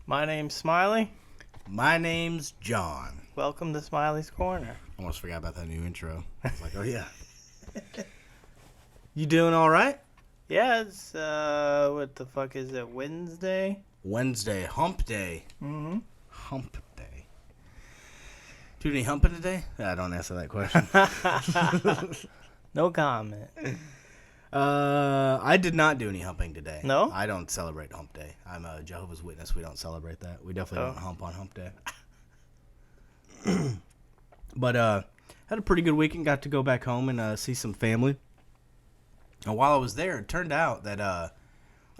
My name's Smiley. My name's John. Welcome to Smiley's Corner. Almost forgot about that new intro. I was like, oh yeah. You doing all right? Yeah, it's, what the fuck is it, Wednesday? Wednesday, hump day. Mm-hmm. Hump day. Do any humping today? I don't answer that question. No comment. I did not do any humping today. No? I don't celebrate hump day. I'm a Jehovah's Witness. We don't celebrate that. We definitely don't hump on hump day. But had a pretty good weekend. Got to go back home and see some family. And while I was there, it turned out that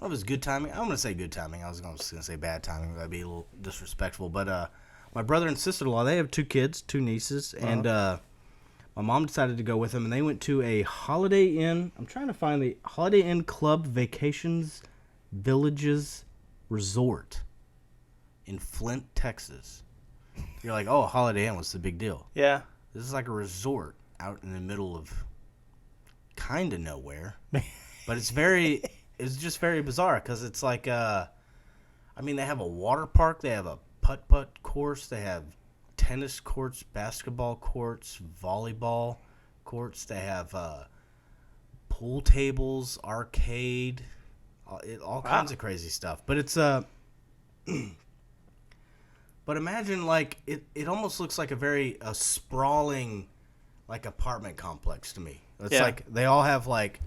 it was good timing. I'm going to say good timing. I was just going to say bad timing. That'd be a little disrespectful. But my brother and sister-in-law, they have two kids, two nieces, and my mom decided to go with them, and they went to a Holiday Inn. I'm trying to find the Holiday Inn Club Vacations Villages Resort in Flint, Texas. You're like, oh, Holiday Inn, what's the big deal? Yeah. This is like a resort out in the middle of kind of nowhere. But it's just very bizarre because it's like, they have a water park. They have a putt-putt course. They have tennis courts, basketball courts, volleyball courts. They have pool tables, arcade, all kinds of crazy stuff. But it's but imagine like it almost looks like a sprawling like apartment complex to me. It's like they all have like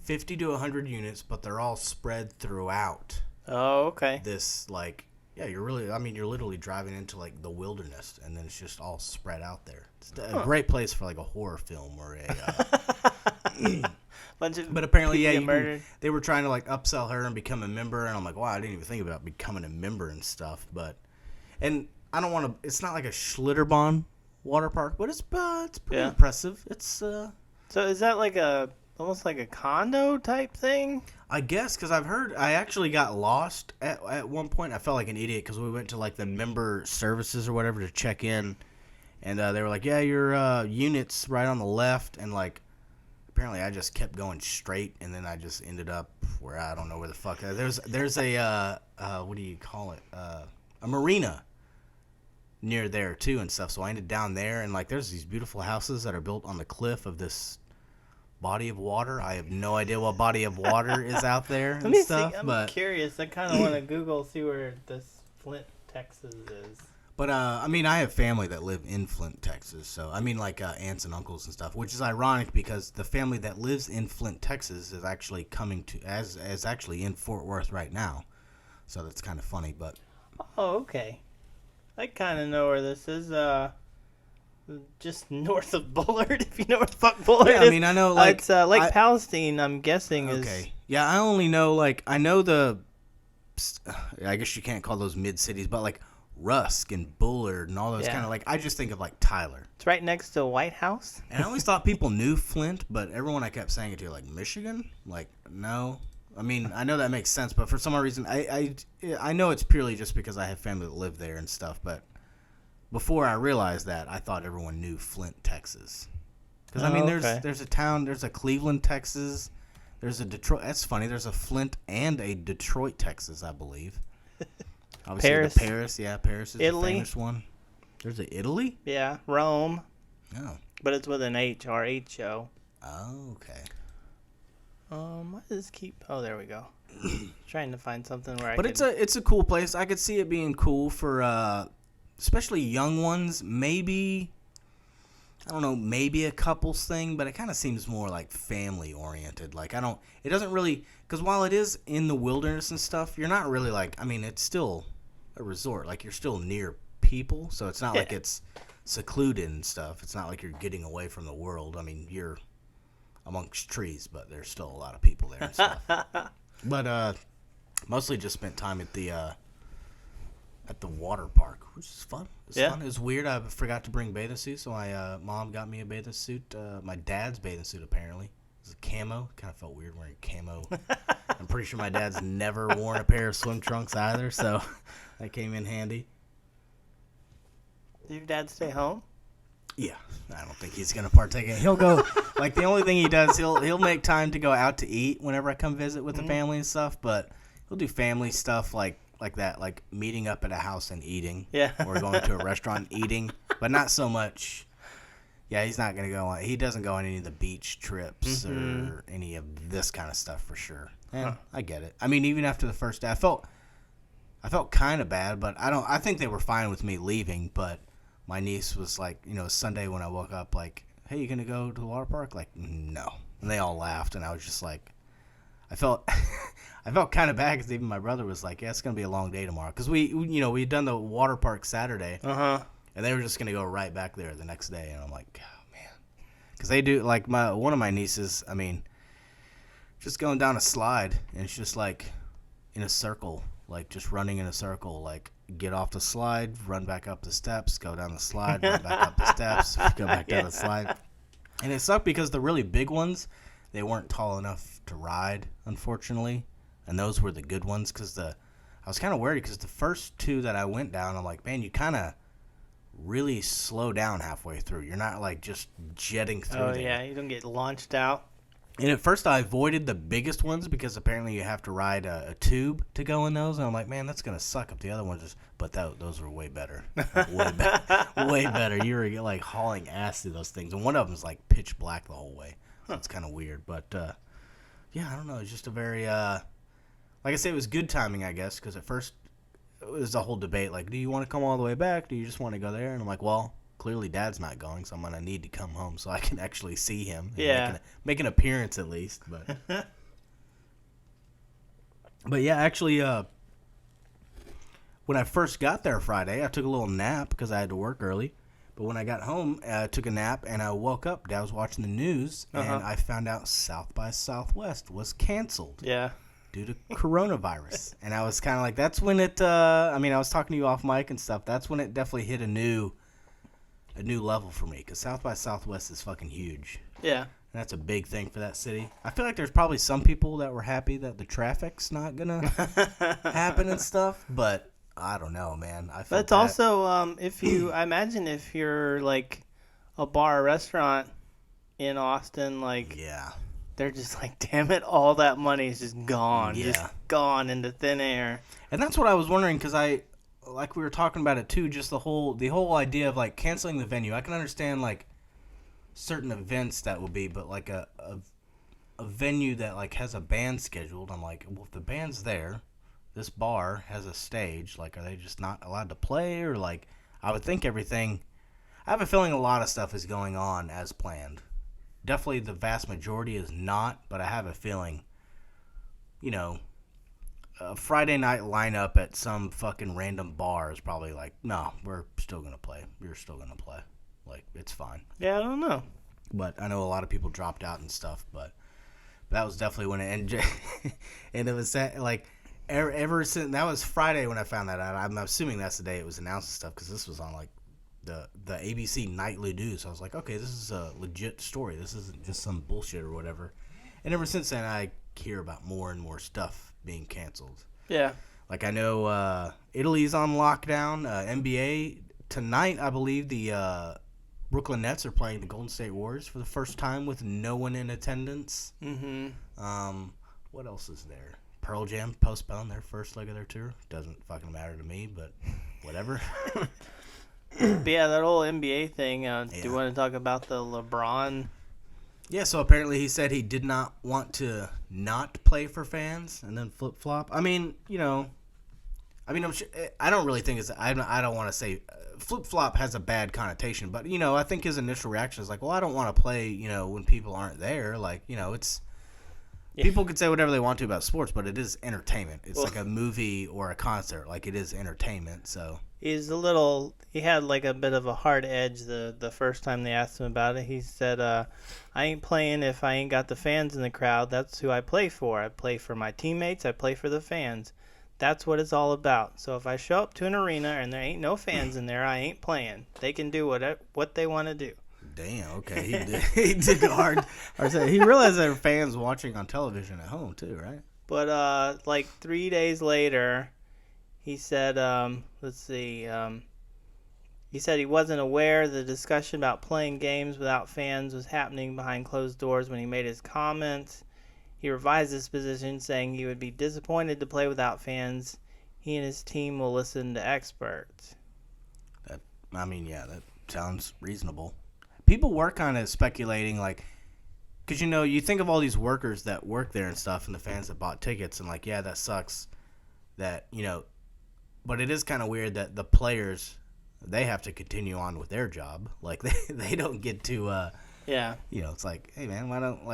50 to 100 units, but they're all spread throughout. Oh, okay. This like. Yeah, you're literally driving into, like, the wilderness, and then it's just all spread out there. It's a great place for, like, a horror film or a... But apparently, they were trying to, like, upsell her and become a member, and I'm like, wow, I didn't even think about becoming a member and stuff, and I don't want to... It's not like a Schlitterbahn water park, but it's pretty impressive. It's, So is that like almost like a condo type thing? I guess, because I actually got lost at one point. I felt like an idiot because we went to, like, the member services or whatever to check in. And they were like, yeah, your unit's right on the left. And, like, apparently I just kept going straight. And then I just ended up where I don't know where the fuck. There's a, what do you call it? A marina near there, too, and stuff. So I ended down there. And, like, there's these beautiful houses that are built on the cliff of this body of water. I have no idea what body of water is out there and stuff. I'm curious. I kind of want to Google, see where this Flint, Texas is. But, I have family that live in Flint, Texas. So, like aunts and uncles and stuff, which is ironic because the family that lives in Flint, Texas is actually is actually in Fort Worth right now. So that's kind of funny, but. Oh, okay. I kind of know where this is. Just north of Bullard, if you know where the fuck Bullard is. I know, like... it's Lake Palestine, I'm guessing, is... Okay. Yeah, I only know, like, I know I guess you can't call those mid-cities, but, like, Rusk and Bullard and all those kind of, like, I just think of, like, Tyler. It's right next to White House. And I always thought people knew Flint, but everyone I kept saying it to, like, Michigan? Like, no. I know that makes sense, but for some reason, I know it's purely just because I have family that live there and stuff, but... Before I realized that, I thought everyone knew Flint, Texas. Because, there's a town, there's a Cleveland, Texas. There's a Detroit. That's funny. There's a Flint and a Detroit, Texas, I believe. Obviously, Paris. Paris. Yeah, Paris is Italy. the famous one. There's a Italy? Yeah, Rome. Oh. But it's with an H, R-H-O. Oh, okay. What does this keep... Oh, there we go. Trying to find something where But it's a cool place. I could see it being cool for... especially young ones, maybe, I don't know, maybe a couples thing, but it kind of seems more like family oriented. Like, it doesn't really, because while it is in the wilderness and stuff, you're not really like, it's still a resort. Like, you're still near people, so it's not like it's secluded and stuff. It's not like you're getting away from the world. You're amongst trees, but there's still a lot of people there and stuff. But, mostly just spent time at the water park, which is fun. Fun. It was weird. I forgot to bring bathing suit, so my mom got me a bathing suit. My dad's bathing suit, apparently. It was a camo. Kind of felt weird wearing camo. I'm pretty sure my dad's never worn a pair of swim trunks either, so that came in handy. Did your dad stay home? Yeah, I don't think he's gonna partake in it. He'll go, like, the only thing he does, he'll make time to go out to eat whenever I come visit with the family and stuff, but he'll do family stuff, like, like that, like meeting up at a house and eating. Yeah. Or going to a restaurant and eating, but not so much. Yeah, he's not going to go on. He doesn't go on any of the beach trips or any of this kind of stuff for sure. And I get it. I mean, even after the first day, I felt kind of bad, but I think they were fine with me leaving. But my niece was like, Sunday when I woke up, like, hey, you going to go to the water park? Like, no. And they all laughed, and I was just like, I felt kind of bad because even my brother was like, yeah, it's going to be a long day tomorrow. Because we had done the water park Saturday. Uh-huh. And they were just going to go right back there the next day. And I'm like, oh, man. Because they do, like, one of my nieces, I mean, just going down a slide. And it's just, like, in a circle. Like, just running in a circle. Like, get off the slide, run back up the steps, go down the slide, run back up the steps, go back down the slide. And it sucked because the really big ones, they weren't tall enough to ride, unfortunately. And those were the good ones. Because I was kind of worried because the first two that I went down, I'm like, man, you kind of really slow down halfway through. You're not like just jetting through. Oh, yeah, you don't get launched out. And at first I avoided the biggest ones because apparently you have to ride a tube to go in those. And I'm like, man, that's going to suck up the other ones. But those were way better. Way better. You were like hauling ass through those things. And one of them is like pitch black the whole way. So it's kind of weird. But yeah, I don't know. It's just a very, like I say, it was good timing, I guess, because at first it was a whole debate, like, do you want to come all the way back? Do you just want to go there? And I'm like, well, clearly Dad's not going, so I'm going to need to come home so I can actually see him. Yeah. Make an appearance at least. But yeah, actually, when I first got there Friday, I took a little nap because I had to work early. But when I got home, I took a nap, and I woke up. Dad was watching the news, and I found out South by Southwest was canceled. Yeah. Due to coronavirus. And I was kind of like, that's when it, I was talking to you off mic and stuff. That's when it definitely hit a new level for me. Because South by Southwest is fucking huge. Yeah. And that's a big thing for that city. I feel like there's probably some people that were happy that the traffic's not going to happen and stuff. But I don't know, man. But also, I imagine if you're like a bar or restaurant in Austin, like, yeah. They're just like, damn it, all that money is just gone. Yeah. Just gone into thin air. And that's what I was wondering, because like we were talking about it too, just the whole idea of like canceling the venue. I can understand like certain events that will be, but like a venue that like has a band scheduled, I'm like, well, if the band's there, this bar has a stage, like, are they just not allowed to play? Or like, I would think everything, I have a feeling a lot of stuff is going on as planned. Definitely the vast majority is not, but I have a feeling, a Friday night lineup at some fucking random bar is probably like, no, we're still going to play. You're still going to play. Like, it's fine. Yeah, I don't know. But I know a lot of people dropped out and stuff, but that was definitely when it ended. And it was like, ever since, that was Friday when I found that out. I'm assuming that's the day it was announced and stuff, because this was on like the ABC nightly news. So I was like, okay, this is a legit story. This isn't just some bullshit or whatever. And ever since then, I hear about more and more stuff being canceled. Yeah. Like, I know Italy's on lockdown. NBA tonight, I believe the Brooklyn Nets are playing the Golden State Warriors for the first time with no one in attendance. Mm-hmm. What else is there? Pearl Jam postponed their first leg of their tour. Doesn't fucking matter to me, but whatever. But yeah, that whole NBA thing, do you want to talk about the LeBron? Yeah, so apparently he said he did not want to not play for fans and then flip-flop. I mean, I'm sure, I don't really think it's, I don't want to say, flip-flop has a bad connotation, but, I think his initial reaction is like, well, I don't want to play, when people aren't there. Like, it's, people can say whatever they want to about sports, but it is entertainment. It's like a movie or a concert. Like, it is entertainment, so. He had like a bit of a hard edge the first time they asked him about it. He said, I ain't playing if I ain't got the fans in the crowd. That's who I play for. I play for my teammates. I play for the fans. That's what it's all about. So if I show up to an arena and there ain't no fans in there, I ain't playing. They can do what they want to do. Damn, okay. He did hard. He realized there were fans watching on television at home too, right? But like 3 days later, he said, he said he wasn't aware the discussion about playing games without fans was happening behind closed doors when he made his comments. He revised his position, saying he would be disappointed to play without fans. he and his team will listen to experts. That that sounds reasonable. People were kind of speculating, like, because you think of all these workers that work there and stuff, and the fans that bought tickets, and like, yeah, that sucks. That but it is kind of weird that the players, they have to continue on with their job. Like they don't get to. Yeah. It's like, hey man, why don't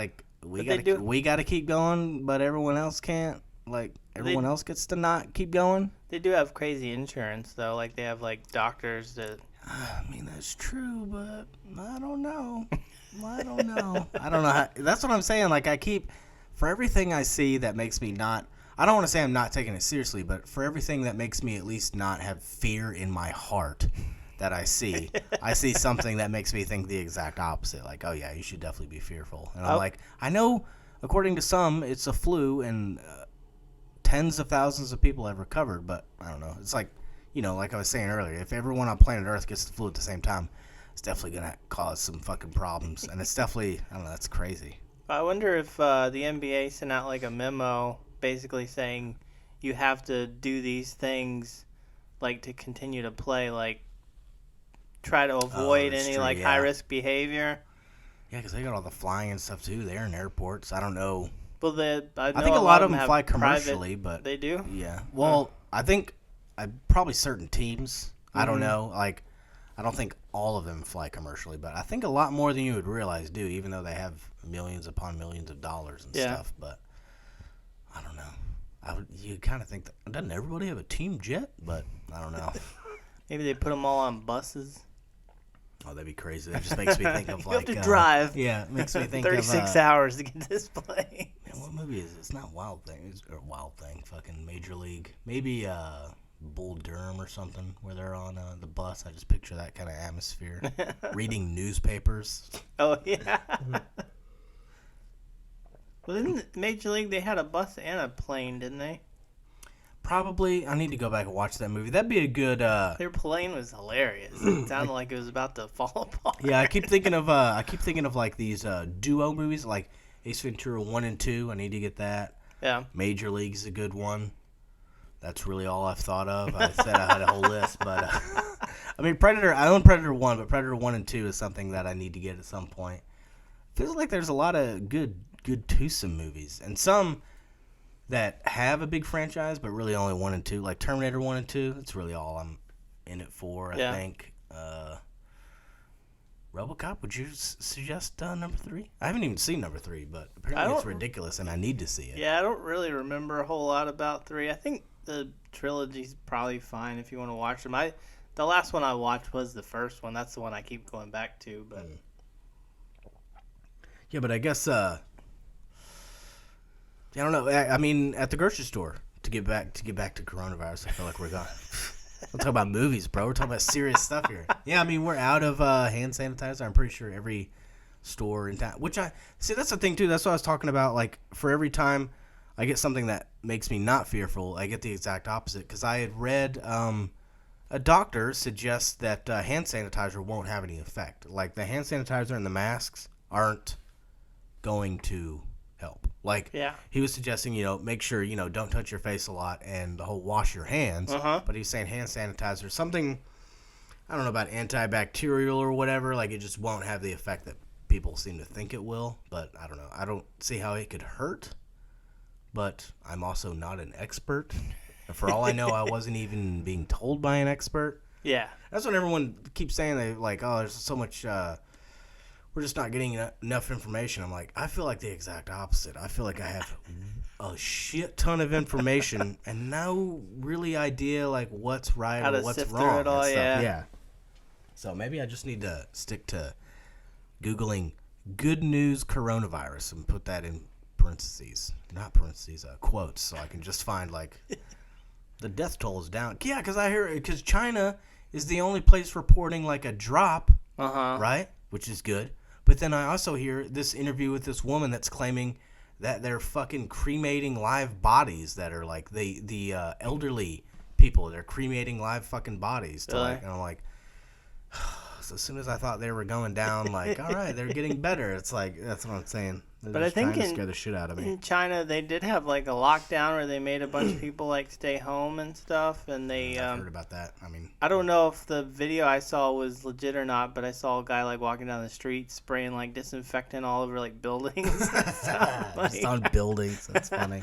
we But got to keep going, but everyone else can't. Like everyone else gets to not keep going. They do have crazy insurance though. Like they have like doctors that. I mean, that's true, but I don't know. I don't know. I don't know. That's what I'm saying. Like for everything I see that makes me not. I don't want to say I'm not taking it seriously, but for everything that makes me at least not have fear in my heart that I see something that makes me think the exact opposite. Like, oh yeah, you should definitely be fearful. And I'm like, I know, according to some, it's a flu and tens of thousands of people have recovered, but I don't know. It's like, like I was saying earlier, if everyone on planet Earth gets the flu at the same time, it's definitely going to cause some fucking problems. And it's definitely, I don't know, that's crazy. I wonder if the NBA sent out like a memo basically saying you have to do these things like to continue to play, like try to avoid any true, like yeah. high risk behavior. Yeah, because they got all the flying and stuff too. They're in airports. I don't know. Well, I think a lot of them fly have commercially, private, but they do. Yeah. Well, I think probably certain teams. I don't know. Like, I don't think all of them fly commercially, but I think a lot more than you would realize do, even though they have millions upon millions of dollars and stuff. But I don't know. You kind of think that doesn't everybody have a team jet? But I don't know. Maybe they put them all on buses. Oh, that'd be crazy. That just makes me think of You like have to drive. Yeah, it makes me think 36 of hours to get to this place. Man, what movie is it? It's not Wild Thing. It's Wild Thing. Fucking Major League. Maybe Bull Durham or something, where they're on the bus. I just picture that kind of atmosphere. Reading newspapers. Oh yeah. Well, didn't Major League, they had a bus and a plane, didn't they? Probably. I need to go back and watch that movie. That'd be a good. Their plane was hilarious. It sounded like it was about to fall apart. Yeah, I keep thinking of like these duo movies, like Ace Ventura 1 and 2. I need to get that. Yeah. Major League's a good one. That's really all I've thought of. I said I had a whole list, but I mean, Predator. I own Predator 1, but Predator 1 and 2 is something that I need to get at some point. Feels like there's a lot of good twosome movies, and some that have a big franchise, but really only 1 and 2, like Terminator 1 and 2. That's really all I'm in it for, I think. RoboCop, would you suggest number 3? I haven't even seen number 3, but apparently it's ridiculous, and I need to see it. Yeah, I don't really remember a whole lot about 3. I think the trilogy's probably fine if you want to watch them. The last one I watched was the first one. That's the one I keep going back to. But yeah, but I guess I don't know. I mean, at the grocery store, to get back to coronavirus, I feel like we're gone. We're talking about movies, bro. We're talking about serious stuff here. Yeah, I mean, we're out of hand sanitizer. I'm pretty sure every store in town. Which that's the thing too. That's what I was talking about. Like, for every time I get something that makes me not fearful, I get the exact opposite. Because I had read a doctor suggest that hand sanitizer won't have any effect. Like, the hand sanitizer and the masks aren't going to help. Like, he was suggesting, make sure, don't touch your face a lot and the whole wash your hands. But he's saying hand sanitizer, something, I don't know about antibacterial or whatever, like it just won't have the effect that people seem to think it will. But I don't know. I don't see how it could hurt, but I'm also not an expert. And for all I know, I wasn't even being told by an expert. yeah. That's what everyone keeps saying. They like, oh, there's so much, we're just not getting enough information. I'm like, I feel like the exact opposite. I feel like I have a shit ton of information and no really idea like what's right How or to what's sift wrong. through it all, and stuff. yeah. So maybe I just need to stick to Googling good news coronavirus and put that in parentheses, not parentheses, quotes, so I can just find like the death toll is down. Yeah, because China is the only place reporting like a drop, right? Which is good. But then I also hear this interview with this woman that's claiming that they're fucking cremating live bodies that are like the elderly people. They're cremating live fucking bodies. And I'm like, because as soon as I thought they were going down, like, all right, they're getting better. It's like, that's what I'm saying. They're But I just think trying to scare the shit out of me. in China they did have like a lockdown where they made a bunch of people like stay home and stuff, and they I've heard about that. I mean, I don't know if the video I saw was legit or not, but I saw a guy like walking down the street spraying like disinfectant all over like buildings and stuff. just on buildings. That's funny.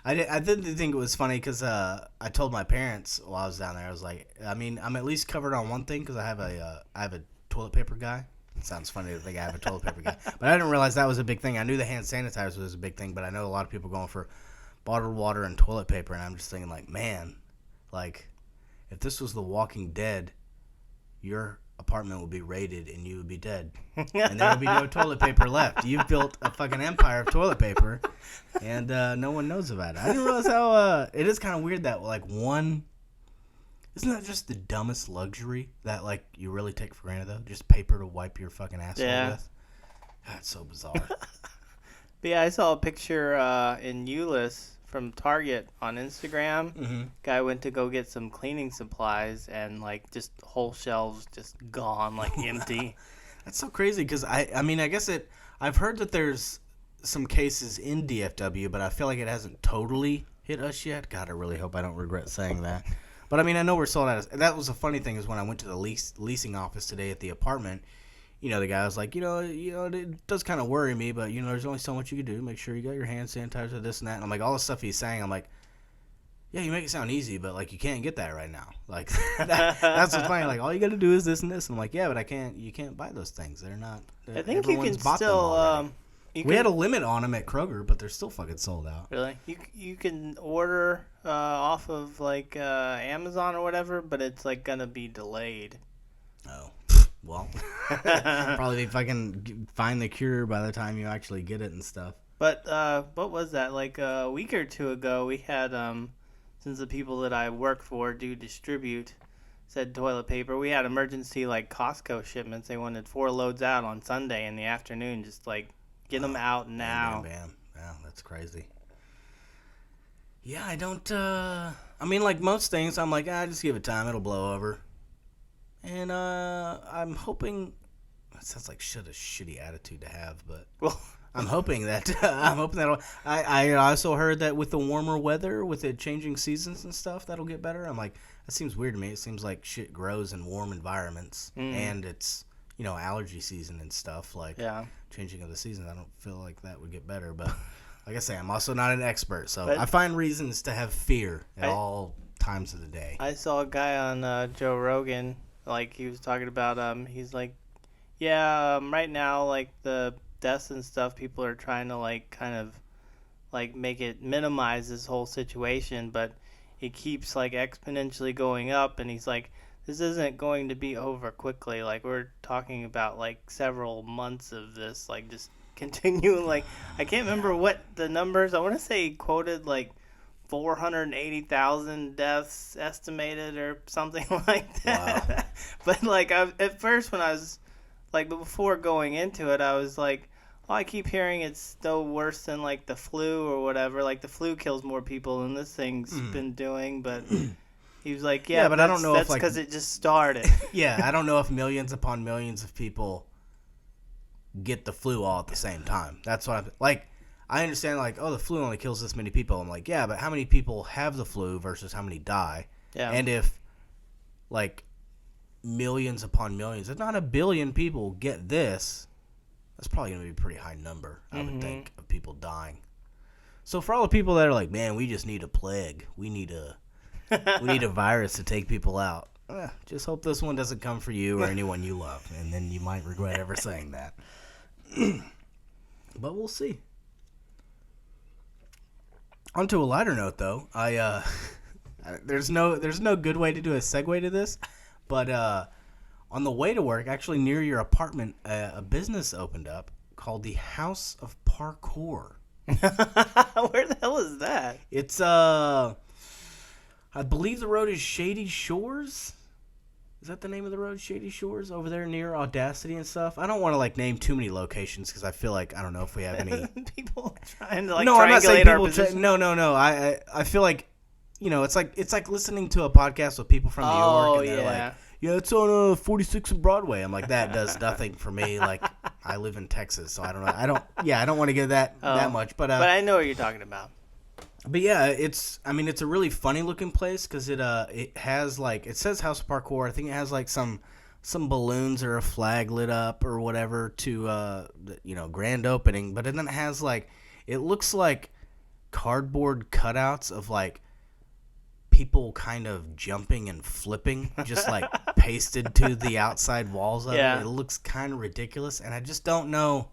I didn't think it was funny because I told my parents while I was down there, I was like, I mean, I'm at least covered on one thing because I have a toilet paper guy. It sounds funny to think I have a toilet paper guy, but I didn't realize that was a big thing. I knew the hand sanitizer was a big thing, but I know a lot of people going for bottled water and toilet paper, and I'm just thinking like, man, like if this was The Walking Dead, your apartment would be raided and you would be dead, and there would be no toilet paper left. You've built a fucking empire of toilet paper, and no one knows about it. I didn't realize how it is kind of weird that like one. Isn't that just the dumbest luxury that like you really take for granted though? Just paper to wipe your fucking asshole with. That's so bizarre. But yeah, I saw a picture in Euless from Target on Instagram. Mm-hmm. Guy went to go get some cleaning supplies and like just whole shelves just gone, like empty. That's so crazy because I mean I guess I've heard that there's some cases in DFW, but I feel like it hasn't totally hit us yet. God, I really hope I don't regret saying that. But I mean, I know we're sold out. That was a funny thing is when I went to the leasing office today at the apartment, you know, the guy was like, you know, it does kind of worry me, but you know, there's only so much you can do. Make sure you got your hand sanitizer, this and that. And I'm like, all the stuff he's saying, I'm like, yeah, you make it sound easy, but like you can't get that right now. Like that's what's funny. Like all you got to do is this and this. And I'm like, yeah, but you can't buy those things. They're not. I think you can bought them still. already. We had a limit on them at Kroger, but they're still fucking sold out. Really? You can order off of like Amazon or whatever, but it's like gonna be delayed. Oh, well, probably if I can find the cure by the time you actually get it and stuff. But what was that? Like a week or two ago, we had since the people that I work for do distribute said toilet paper, we had emergency like Costco shipments. They wanted 4 loads out on Sunday in the afternoon, just like. Get them out now. Bam. Yeah, that's crazy. Yeah, I don't, I mean, like most things, I'm like, just give it time. It'll blow over. And, I'm hoping, that sounds like a shitty attitude to have, but well, I'm hoping that, I also heard that with the warmer weather, with it changing seasons and stuff, that'll get better. I'm like, that seems weird to me. It seems like shit grows in warm environments, and it's, you know, allergy season and stuff, like changing of the season. I don't feel like that would get better, but like I say, I'm also not an expert, so I find reasons to have fear at all times of the day. I saw a guy on Joe Rogan, like he was talking about, he's like, yeah, right now, like the deaths and stuff, people are trying to like kind of like make it minimize this whole situation, but it keeps like exponentially going up, and he's like, this isn't going to be over quickly. Like, we're talking about, like, several months of this, like, just continuing. Like, I can't remember what the numbers. I want to say he quoted, like, 480,000 deaths estimated or something like that. Wow. But, like, at first when I was, like, before going into it, I was like, oh, I keep hearing it's no worse than, like, the flu or whatever. Like, the flu kills more people than this thing's been doing, but... He was like, yeah, but I don't know if, like... because it just started. Yeah, I don't know if millions upon millions of people get the flu all at the same time. That's what I'm... Like, I understand, like, oh, the flu only kills this many people. I'm like, yeah, but how many people have the flu versus how many die? Yeah. And if, like, millions upon millions, if not a billion people get this, that's probably going to be a pretty high number, I would think, of people dying. So for all the people that are like, man, we just need a plague. We need a virus to take people out. Just hope this one doesn't come for you or anyone you love, and then you might regret ever saying that. But we'll see. On to a lighter note, though, there's no good way to do a segue to this, but on the way to work, actually near your apartment, a business opened up called the House of Parkour. Where the hell is that? It's I believe the road is Shady Shores. Is that the name of the road, Shady Shores, over there near Audacity and stuff? I don't want to like name too many locations because I feel like I don't know if we have any people trying to like no, I'm not saying triangulate our people. position. No. I feel like, you know, it's like listening to a podcast with people from New York, and they're like, yeah, it's on 46 and Broadway. I'm like, that does nothing for me. Like, I live in Texas, so I don't know. I don't want to get that much. But I know what you're talking about. But yeah, it's a really funny looking place because it has like, it says House of Parkour. I think it has like some balloons or a flag lit up or whatever to grand opening. But then it has like, it looks like cardboard cutouts of like people kind of jumping and flipping, just like pasted to the outside walls of it. It looks kind of ridiculous, and I just don't know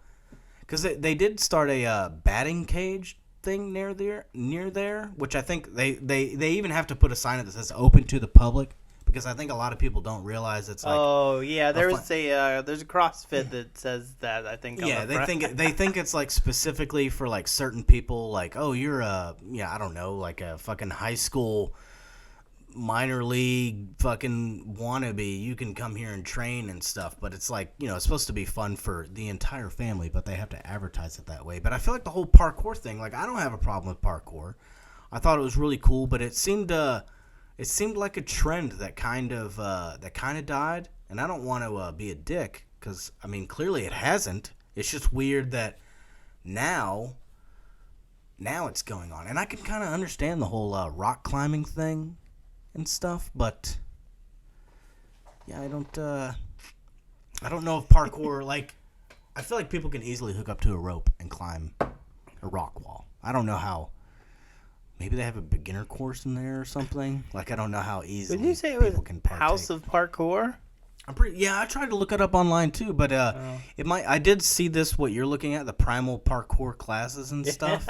because they did start a batting cage thing near there, which I think they even have to put a sign that says open to the public, because I think a lot of people don't realize it's like there's a CrossFit that says that, I think. They think it's like specifically for like certain people, like, oh, you're I don't know, like a fucking high school minor league fucking wannabe, you can come here and train and stuff. But it's like, it's supposed to be fun for the entire family, but they have to advertise it that way. But I feel like the whole parkour thing, like, I don't have a problem with parkour. I thought it was really cool, but it seemed like a trend that kind of died. And I don't want to be a dick, because I mean, clearly it hasn't. It's just weird that now it's going on, and I can kind of understand the whole rock climbing thing and stuff, but yeah, I don't know if parkour, like, I feel like people can easily hook up to a rope and climb a rock wall. I don't know how. Maybe they have a beginner course in there or something. Like, I don't know how easily Did you say it people was can partake. House of Parkour? I tried to look it up online too, but it might. I did see this, what you're looking at, the primal parkour classes and stuff.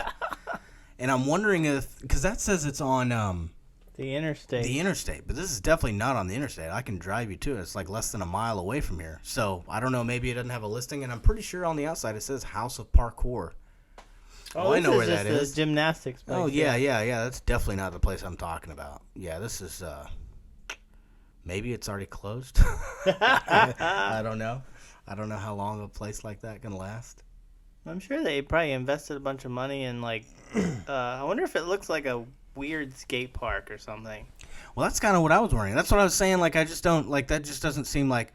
And I'm wondering because that says it's on the interstate. The interstate, but this is definitely not on the interstate. I can drive you to it. It's like less than a mile away from here. So I don't know. Maybe it doesn't have a listing, and I'm pretty sure on the outside it says House of Parkour. Oh, I know where that is. Gymnastics place. Oh yeah. That's definitely not the place I'm talking about. Yeah, this is. Maybe it's already closed. I don't know. I don't know how long a place like that can last. I'm sure they probably invested a bunch of money in, like, I wonder if it looks like a weird skate park or something. Well, that's kind of what I was wondering. That's what I was saying. Like, I just don't, like, that just doesn't seem like,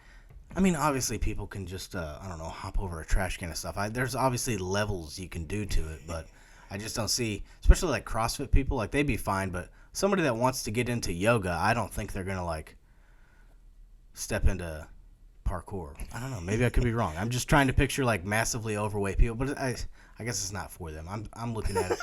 I mean, obviously people can just, I don't know, hop over a trash can and stuff. There's obviously levels you can do to it, but I just don't see, especially like CrossFit people, like, they'd be fine, but somebody that wants to get into yoga, I don't think they're going to, like, step into parkour. I don't know. Maybe I could be wrong. I'm just trying to picture like massively overweight people, but I guess it's not for them. I'm looking at it.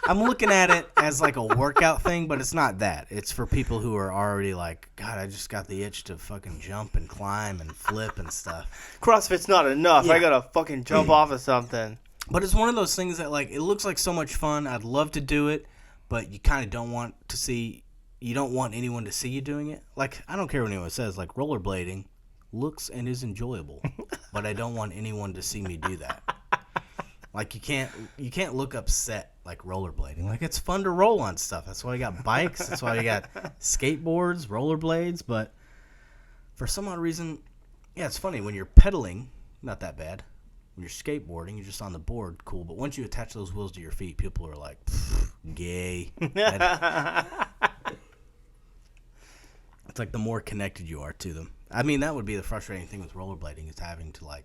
I'm looking at it as like a workout thing, but it's not that. It's for people who are already like, God, I just got the itch to fucking jump and climb and flip and stuff. CrossFit's not enough. Yeah. I gotta fucking jump off of something. But it's one of those things that, like, it looks like so much fun. I'd love to do it, but you kind of don't want to see. You don't want anyone to see you doing it. Like, I don't care what anyone says. Like, rollerblading looks and is enjoyable, but I don't want anyone to see me do that. Like, you can't look upset like rollerblading. Like, it's fun to roll on stuff. That's why we got bikes. That's why we got skateboards, rollerblades. But for some odd reason, yeah, it's funny when you're pedaling. Not that bad. When you're skateboarding, you're just on the board, cool. But once you attach those wheels to your feet, people are like, gay. It's like the more connected you are to them. I mean, that would be the frustrating thing with rollerblading, is having to, like,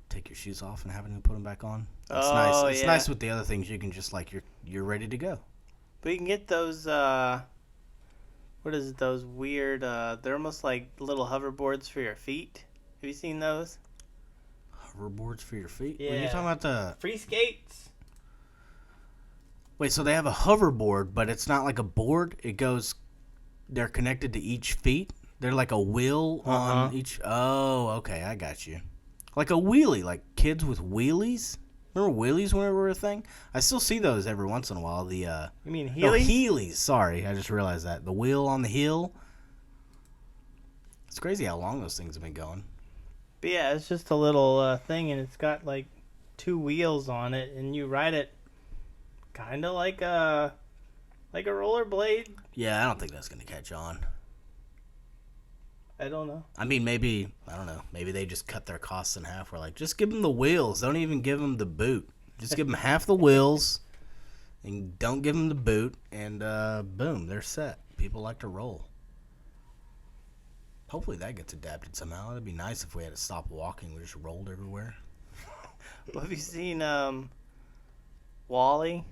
take your shoes off and having to put them back on. It's nice. It's nice with the other things. You can just, like, you're ready to go. But you can get those, what is it, those weird, they're almost like little hoverboards for your feet. Have you seen those? Hoverboards for your feet? Yeah. Are you talking about the... Free skates. Wait, so they have a hoverboard, but it's not like a board? It goes... They're connected to each feet? They're like a wheel on each... Oh, okay, I got you. Like a wheelie, like kids with wheelies? Remember wheelies when they were a thing? I still see those every once in a while. The You mean Heelys? No, Heelys. Sorry, I just realized that. The wheel on the heel. It's crazy how long those things have been going. But yeah, it's just a little thing, and it's got like 2 wheels on it, and you ride it kind of like a rollerblade. Yeah, I don't think that's going to catch on. I don't know. I mean, maybe, I don't know. Maybe they just cut their costs in half. We're like, just give them the wheels. Don't even give them the boot. Just give them half the wheels and don't give them the boot. And boom, they're set. People like to roll. Hopefully that gets adapted somehow. It'd be nice if we had to stop walking. We just rolled everywhere. Well, have you seen Wall-E?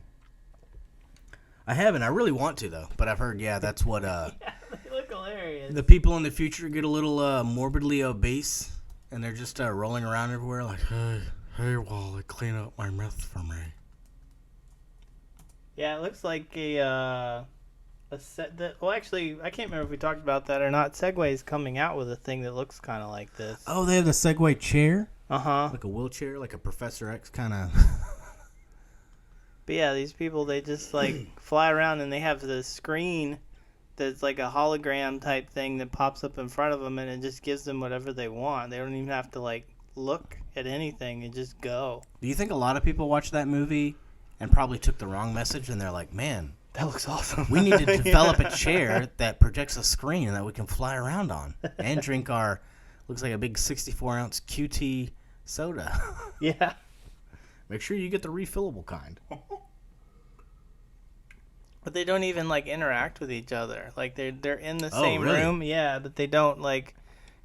I haven't. I really want to, though. But I've heard, that's what Yeah, they look hilarious. the people in the future get a little morbidly obese. And they're just rolling around everywhere like, hey, Wally, clean up my mess for me. Yeah, it looks like a set that. Well, actually, I can't remember if we talked about that or not. Segway's coming out with a thing that looks kind of like this. Oh, they have the Segway chair? Uh-huh. Like a wheelchair, like a Professor X kind of. But yeah, these people, they just like fly around and they have this screen that's like a hologram type thing that pops up in front of them and it just gives them whatever they want. They don't even have to like look at anything and just go. Do you think a lot of people watched that movie and probably took the wrong message and they're like, man, That looks awesome. we need to develop a chair that projects a screen that we can fly around on and drink our, looks like a big 64-ounce QT soda. Yeah. Make sure you get the refillable kind. But they don't even like interact with each other. Like they're in the same really? room. Yeah, but they don't like,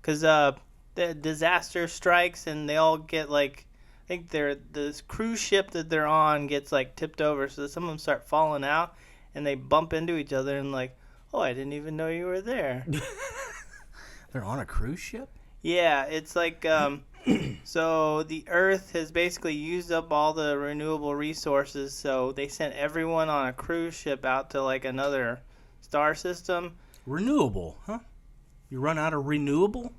cause the disaster strikes and they all get like, I think this cruise ship that they're on gets like tipped over, so some of them start falling out and they bump into each other and like, oh, I didn't even know you were there. They're on a cruise ship? Yeah, it's like so the Earth has basically used up all the renewable resources, so they sent everyone on a cruise ship out to like another star system. Renewable, huh? You run out of renewable?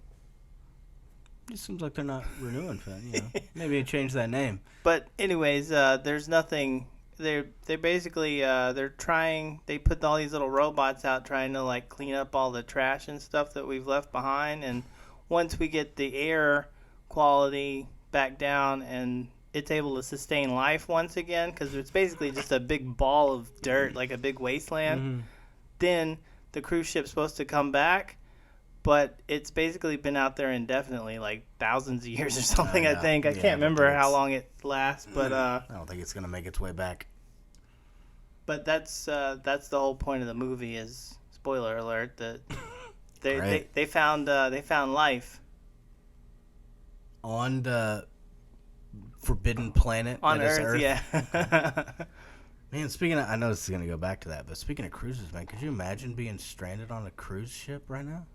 It seems like they're not renewing for that, you know. Maybe they change that name. But anyways, there's nothing. They basically they're trying. They put all these little robots out trying to like clean up all the trash and stuff that we've left behind. And once we get the air quality back down and it's able to sustain life once again, because it's basically just a big ball of dirt, like a big wasteland. Mm-hmm. Then the cruise ship's supposed to come back. But it's basically been out there indefinitely, like thousands of years or something, yeah. I think. I Yeah, can't remember but how long it lasts, but I don't think it's going to make its way back. but that's the whole point of the movie is, spoiler alert, that they found life On the forbidden planet on that is Earth. Yeah. Man, speaking of, I know this is going to go back to that, but speaking of cruises, man, could you imagine being stranded on a cruise ship right now?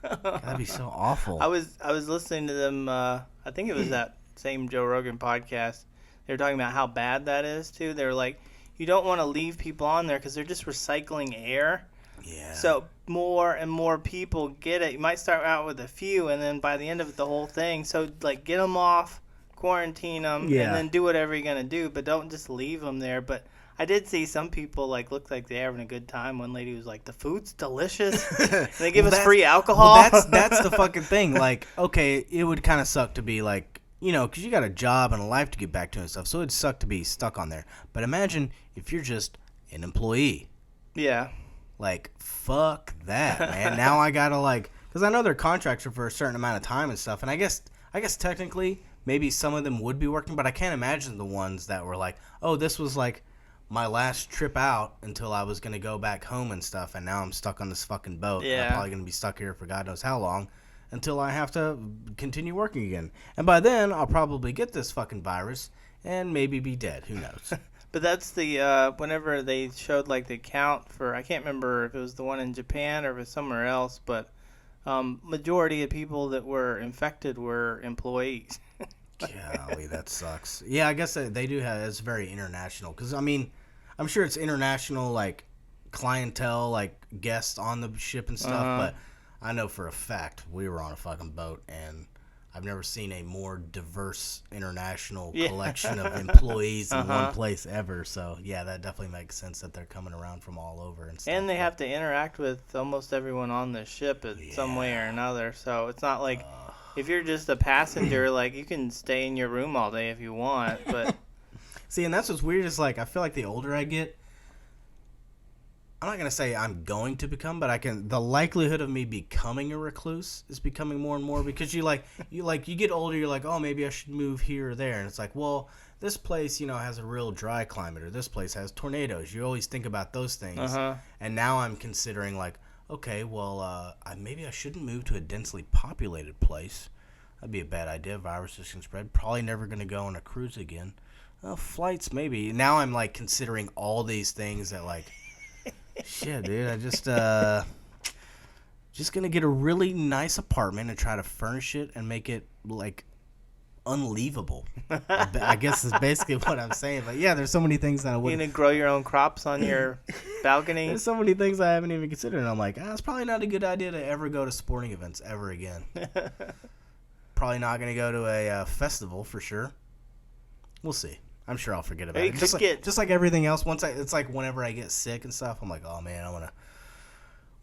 That'd be so awful. I was listening to them. I think it was that same Joe Rogan podcast. They were talking about how bad that is too. They were like, you don't want to leave people on there because they're just recycling air. Yeah. So more and more people get it. You might start out with a few, and then by the end of it, the whole thing. So like, get them off, quarantine them, Yeah. and then do whatever you're gonna do. But don't just leave them there. But I did see some people like look like they're having a good time. One lady was like, "The food's delicious. And they give us free alcohol." Well, that's the fucking thing. Like, okay, it would kind of suck to be like, you know, because you got a job and a life to get back to and stuff. So it'd suck to be stuck on there. But imagine if you're just an employee. Yeah. Like, fuck that, man. Now I gotta like, because I know they're contracted for a certain amount of time and stuff. And I guess technically maybe some of them would be working, but I can't imagine the ones that were like, oh, this was like my last trip out until I was going to go back home and stuff, and now I'm stuck on this fucking boat. Yeah. I'm probably going to be stuck here for God knows how long until I have to continue working again. And by then, I'll probably get this fucking virus and maybe be dead. Who knows? But that's the whenever they showed like the count for, I can't remember if it was the one in Japan or if it was somewhere else, but majority of people that were infected were employees. Golly, that sucks. Yeah, I guess they do have, it's very international. Because, I mean, I'm sure it's international, like, clientele, like, guests on the ship and stuff. But I know for a fact we were on a fucking boat, and I've never seen a more diverse international collection of employees in one place ever. So, yeah, that definitely makes sense that they're coming around from all over and stuff. And they have to interact with almost everyone on the ship in some way or another. So it's not like if you're just a passenger, like you can stay in your room all day if you want. But see, and that's what's weird is like I feel like the older I get, I'm not gonna say I'm going to become, but the likelihood of me becoming a recluse is becoming more and more because you get older, you're like, oh, maybe I should move here or there, and it's like, well, this place, you know, has a real dry climate, or this place has tornadoes. You always think about those things, and now I'm considering like, okay, well, maybe I shouldn't move to a densely populated place. That'd be a bad idea. Viruses can spread. Probably never going to go on a cruise again. Flights, maybe. Now I'm, like, considering all these things that, like, shit, dude, I just going to get a really nice apartment and try to furnish it and make it, like, unleavable. I guess is basically what I'm saying. But, yeah, there's so many things that I You wouldn't. gonna grow your own crops on your balcony? There's so many things I haven't even considered. And I'm like, it's probably not a good idea to ever go to sporting events ever again. Probably not going to go to a festival for sure. We'll see. I'm sure I'll forget about Or it. you Just could like, get- just like everything else. It's like whenever I get sick and stuff, I'm like, oh man,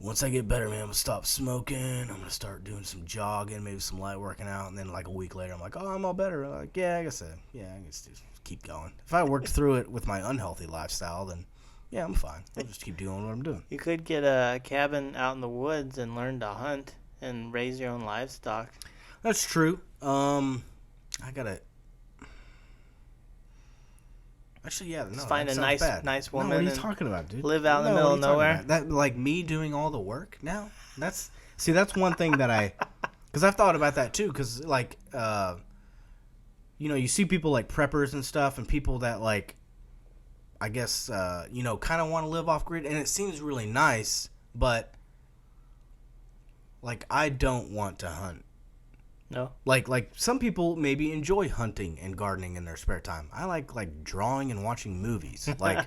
once I get better, man, I'm gonna stop smoking. I'm gonna start doing some jogging, maybe some light working out, and then like a week later, I'm like, oh, I'm all better. I'm like, yeah, I guess I can just keep going. If I worked through it with my unhealthy lifestyle, then yeah, I'm fine. I'll just keep doing what I'm doing. You could get a cabin out in the woods and learn to hunt and raise your own livestock. That's true. I gotta. Actually, yeah, no. Just find that a sounds bad. nice No, woman what are you and talking about, dude? live out in the No, middle what of are you talking nowhere. about? That like me doing all the work now. That's one thing that because I've thought about that too. Because like, you see people like preppers and stuff, and people that like, I guess, kind of want to live off grid, and it seems really nice, but like I don't want to hunt. No. Like some people maybe enjoy hunting and gardening in their spare time. I like drawing and watching movies. Like,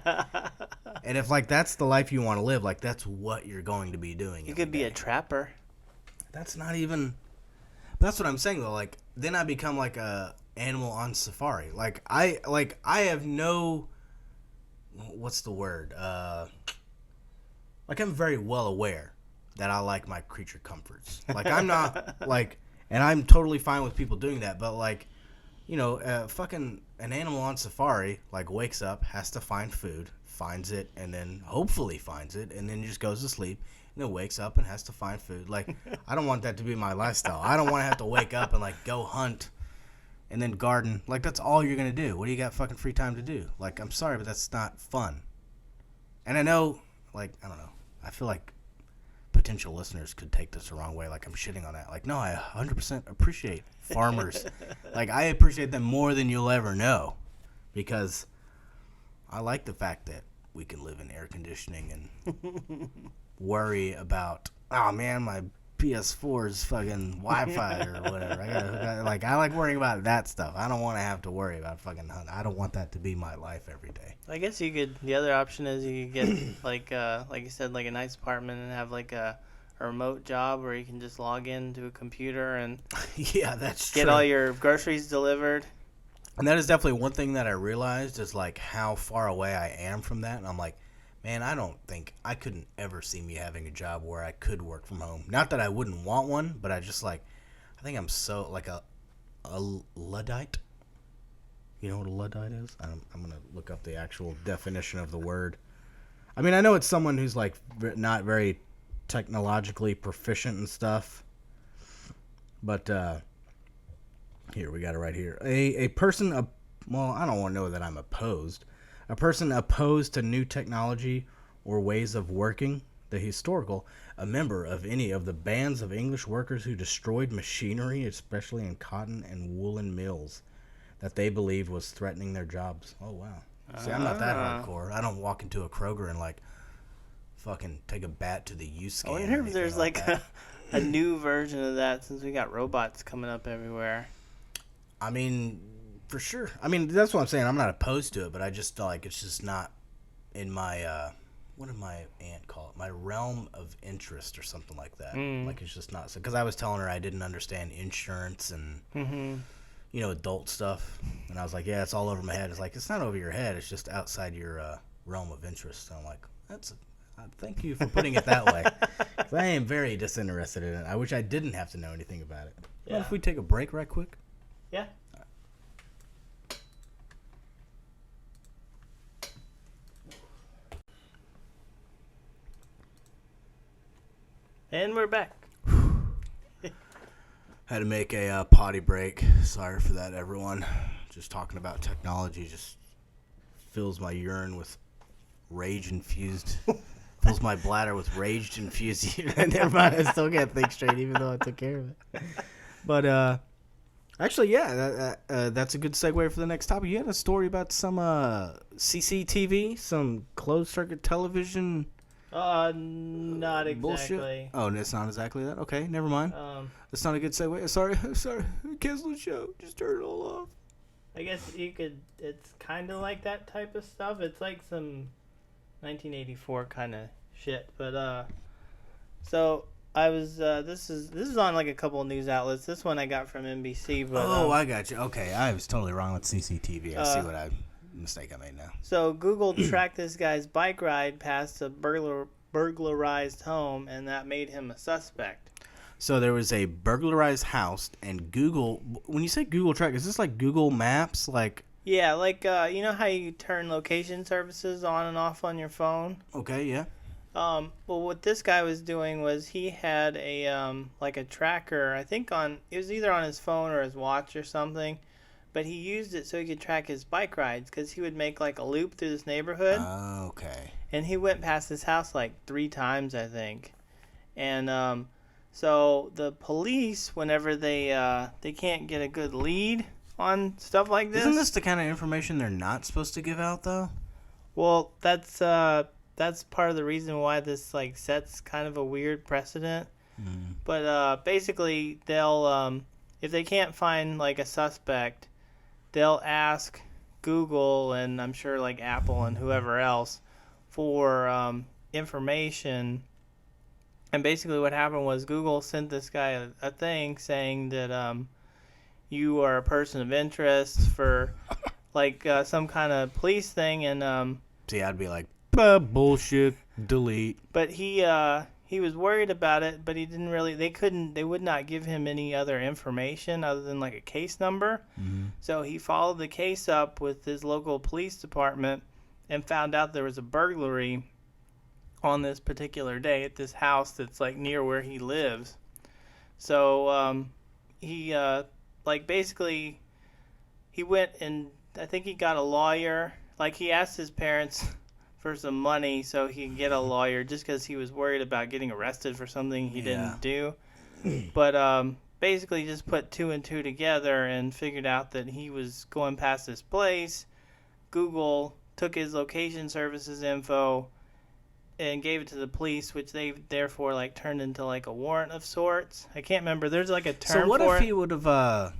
and if like that's the life you want to live, like that's what you're going to be doing. You every could be a day. trapper. That's not even. That's what I'm saying though. Like then I become like a animal on safari. Like I have no. What's the word? Like I'm very well aware that I like my creature comforts. Like I'm not like. And I'm totally fine with people doing that, but like, fucking an animal on safari, like wakes up, has to find food, finds it, and then hopefully finds it, and then just goes to sleep, and then wakes up and has to find food. Like, I don't want that to be my lifestyle. I don't want to have to wake up and like go hunt and then garden. Like that's all you're gonna do. What do you got fucking free time to do? Like, I'm sorry, but that's not fun. And I know, like, I don't know. I feel like potential listeners could take this the wrong way, like I'm shitting on that. Like, no, I 100% appreciate farmers. Like, I appreciate them more than you'll ever know, because I like the fact that we can live in air conditioning and worry about, oh man, my PS4 is fucking Wi-Fi or whatever. I like worrying about that stuff. I don't want to have to worry about fucking hunt. I don't want that to be my life every day. I guess the other option is you could get like you said, like a nice apartment and have like a remote job where you can just log into a computer and Yeah, that's get true. all your groceries delivered. And that is definitely one thing that I realized is like how far away I am from that. And I'm like, man, I don't think I couldn't ever see me having a job where I could work from home. Not that I wouldn't want one, but I think I'm so like a Luddite. You know what a Luddite is? I'm going to look up the actual definition of the word. I mean, I know it's someone who's like not very technologically proficient and stuff. But here, we got it right here. A person, I don't want to know that I'm opposed. A person opposed to new technology or ways of working, the historical, a member of any of the bands of English workers who destroyed machinery, especially in cotton and woolen mills, that they believed was threatening their jobs. Oh, wow. See, I'm not that hardcore. I don't walk into a Kroger and, like, fucking take a bat to the U-scan. I wonder if there's like a new version of that since we got robots coming up everywhere. I mean, for sure. I mean, that's what I'm saying. I'm not opposed to it, but I just feel like it's just not in my, what did my aunt call it? My realm of interest or something like that. Like, it's just not. So, because I was telling her I didn't understand insurance and, adult stuff. And I was like, yeah, it's all over my head. It's like, it's not over your head. It's just outside your realm of interest. And I'm like, thank you for putting it that way. 'Cause I am very disinterested in it. I wish I didn't have to know anything about it. Yeah. Well, if we take a break right quick? Yeah. And we're back. Had to make a potty break. Sorry for that, everyone. Just talking about technology just fills my urine with rage-infused Fills my bladder with rage infused. Never mind. I still can't think straight, even though I took care of it. But actually, yeah, that's a good segue for the next topic. You had a story about some CCTV, some closed circuit television. Not exactly. Bullshit. Oh, it's not exactly that. Okay, never mind. That's not a good segue. Sorry. Cancel the show. Just turn it all off. I guess you could. It's kind of like that type of stuff. It's like some 1984 kind of shit. But so I was. This is on like a couple of news outlets. This one I got from NBC. But I got you. Okay, I was totally wrong with CCTV. I see what mistake I made now. So Google tracked this guy's bike ride past a burglarized home, and that made him a suspect. So there was a burglarized house, and Google. When you say Google track, is this like Google Maps? Like yeah, like you know how you turn location services on and off on your phone? Okay, yeah. Well, what this guy was doing was he had a like a tracker. I think it was either on his phone or his watch or something. But he used it so he could track his bike rides because he would make like a loop through this neighborhood. Oh, okay. And he went past his house like 3 times, I think. And so the police, whenever they can't get a good lead on stuff like this. Isn't this the kind of information they're not supposed to give out, though? Well, that's part of the reason why this like sets kind of a weird precedent. Mm. But basically, they'll if they can't find like a suspect, they'll ask Google and I'm sure like Apple and whoever else for information. And basically what happened was Google sent this guy a thing saying that you are a person of interest for like some kind of police thing. And see, I'd be like, bullshit, delete. But he was worried about it, but he didn't really. They would not give him any other information other than like a case number. Mm-hmm. So he followed the case up with his local police department and found out there was a burglary on this particular day at this house that's like near where he lives. So he like basically he went and I think he got a lawyer. Like he asked his parents for some money so he can get a lawyer just because he was worried about getting arrested for something he didn't do. But basically just put 2 and 2 together and figured out that he was going past this place. Google took his location services info and gave it to the police, which they therefore like turned into like a warrant of sorts. I can't remember. There's like a term for it. So what if he would have... I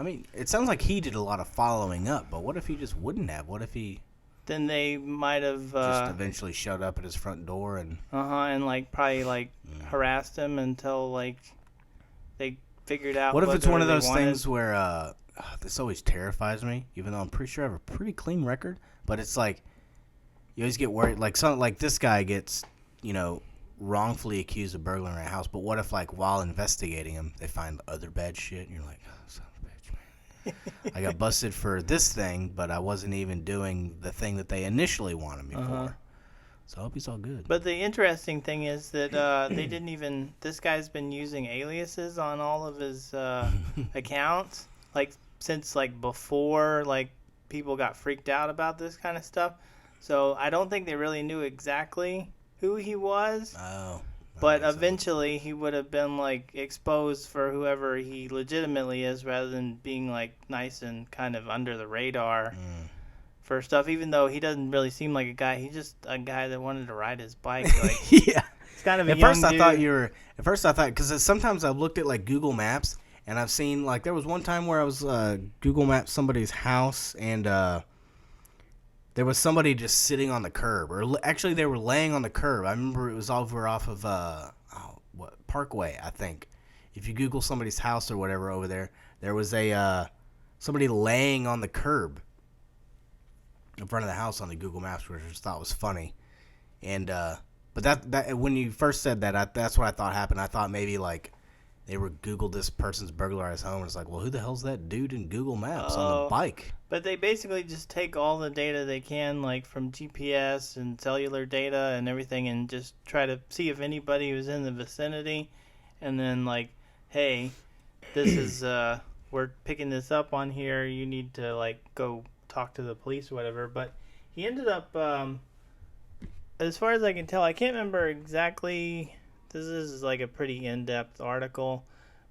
mean, it sounds like he did a lot of following up, but what if he just wouldn't have? What if he... Then they might have just eventually showed up at his front door and and like probably like harassed him until like they figured out. What if it's one of those things where this always terrifies me, even though I'm pretty sure I have a pretty clean record, but it's like you always get worried, like this guy gets wrongfully accused of burglaring a house, but what if like while investigating him they find other bad shit and you're like, oh, son of a bitch, man. I got busted for this thing, but I wasn't even doing the thing that they initially wanted me for. So I hope he's all good. But the interesting thing is that they didn't even... This guy's been using aliases on all of his accounts, like since like before like people got freaked out about this kind of stuff. So I don't think they really knew exactly who he was. Oh. But eventually he would have been like exposed for whoever he legitimately is rather than being like nice and kind of under the radar for stuff, even though he doesn't really seem like a guy. He's just a guy that wanted to ride his bike. Like, yeah. It's kind of a At young first I dude. thought, because sometimes I've looked at like Google Maps and I've seen like there was one time where I was Google Maps somebody's house and there was somebody just sitting on the curb, or actually they were laying on the curb. I remember it was over off of Parkway, I think. If you Google somebody's house or whatever over there, there was somebody laying on the curb in front of the house on the Google Maps, which I just thought was funny. And but that when you first said that, that's what I thought happened. I thought maybe like they were Googled this person's burglarized home, and it's like, well, who the hell's that dude in Google Maps on the bike? But they basically just take all the data they can, like from GPS and cellular data and everything, and just try to see if anybody was in the vicinity. And then, like, hey, this is, we're picking this up on here. You need to, like, go talk to the police or whatever. But he ended up, as far as I can tell, I can't remember exactly. This is like a pretty in-depth article,